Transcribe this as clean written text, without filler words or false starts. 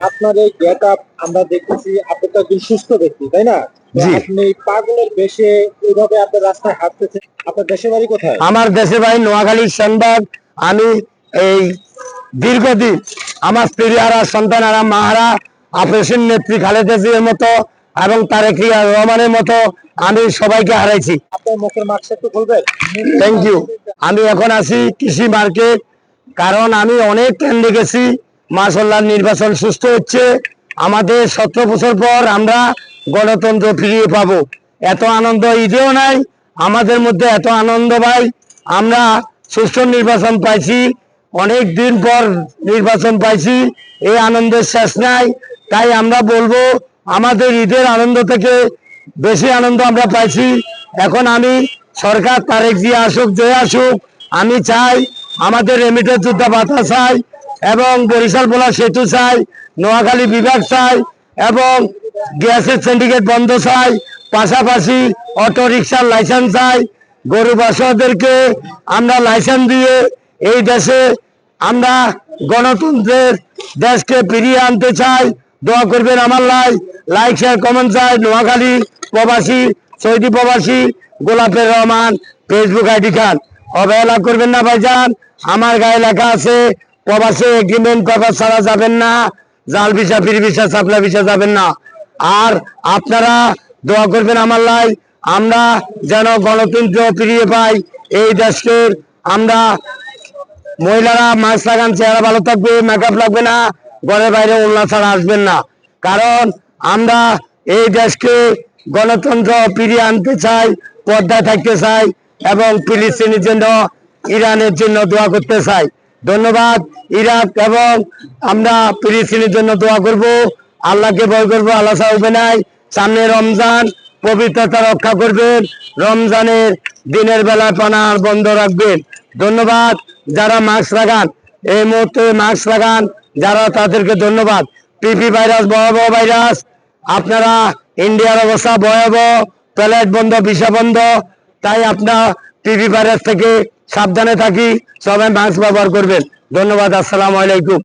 আপনার এই get up আমরা দেখতেছি, আপনি তো একজন সুস্থ ব্যক্তি, তাই না? তো জি। আপনি পাগলের বেশে এইভাবে আপনার রাস্তায় হাঁটতেছেন। আপনার দেশের বাড়ি কোথায়? আমার দেশের বাড়ি নোয়াখালী সেনবাগ। আমি এই দীর্ঘদিন আমার স্ত্রীহারা, সন্তানারা, মাহারা, অপারেশন নেত্রী খালেদা জিয়ার মতো এবং তারেক রহমানের মতো আমি সবাইকে হারাইছি। আপনার মুখের মাস্ক একটু খুলবেন। Thank you. আমি এখন আছি কৃষি মার্কেট, কারণ আমি অনেক কেন্দ্রে গেছি। মাশাআল্লাহ নির্বাচন সুস্থ হচ্ছে। আমাদের 17 বছর পর আমরা গণতন্ত্র ফিরিয়ে পাবো। এত আনন্দ ঈদেও নাই আমাদের মধ্যে, এত আনন্দ ভাই। আমরা সুষ্ঠু নির্বাচন পাইছি, অনেক দিন পর নির্বাচন পাইছি, এই আনন্দের শেষ নাই। তাই আমরা বলবো আমাদের ঈদের আনন্দ থেকে বেশি আনন্দ আমরা পাইছি। এখন আমি সরকার তারেক জিয়া আসুক, যে আসুক, আমি চাই আমাদের রেমিটেন্স যোদ্ধা ভাতা চাই এবং বরিশাল ভোলা সেতু চাই, নোয়াখালী বিভাগ চাই এবং গ্যাসের সিন্ডিকেট বন্ধ চাই। পাশাপাশি অটো রিক্সার লাইসেন্স চাই। গরু বাসদেরকে আমরা লাইসেন্স দিয়ে এই দেশে আমরা গণতন্ত্রের দেশকে ফিরিয়ে আনতে চাই। দোয়া করবেন আমার লাইক শেয়ার কমেন্ট চাই। নোয়াখালী প্রবাসী, সৌদি প্রবাসী, গোলাপের রহমান, ফেসবুক আইডি খান। অবহেলা করবেন না ভাইজান, আমার গায়ে লেখা আছে প্রবাসী এগ্রিমেন্ট পেপার ছাড়া যাবেন না, জাল visa, free visa, supply visa যাবেন না। আর আপনারা দোয়া করবেন আমার আমরা যেন গণতন্ত্র ফিরিয়ে পাই এই দেশকে। আমরা মহিলারা মাস্ক লাগান, চেহারা ভালো থাকবে, মেকআপ লাগবে না, ঘরের বাইরে ওড়না ছাড়া আসবেন না। কারণ আমরা এই দেশকে গণতন্ত্র ফিরিয়ে আনতে চাই, পর্দায় থাকতে চাই এবং ফিলিস্তিনের জন্য, ইরানের জন্য দোয়া করতে চাই। ধন্যবাদ। ইরাক এবং আমরা ফিলিস্তিনের জন্য দোয়া করব, আল্লাহকে ভয় করবো, আল্লাহ চাইবে নাই। সামনে রমজান, পবিত্রতা রক্ষা করবেন, রমজানের দিনের বেলা পানা বন্ধ রাখবেন। ধন্যবাদ। যারা মাস্ক লাগান, এই মুহূর্তে মাস্ক লাগান যারা, তাদেরকে ধন্যবাদ। পিপি ভাইরাস ভয়াবহ ভাইরাস, আপনারা ইন্ডিয়ার অবস্থা ভয়াবহ, প্লেট বন্ধ, ভিসা বন্ধ। তাই আপনার পিপি ভাইরাস থেকে সাবধানে থাকি, সবাই মাস্ক ব্যবহার করবেন। ধন্যবাদ। আসসালামু আলাইকুম।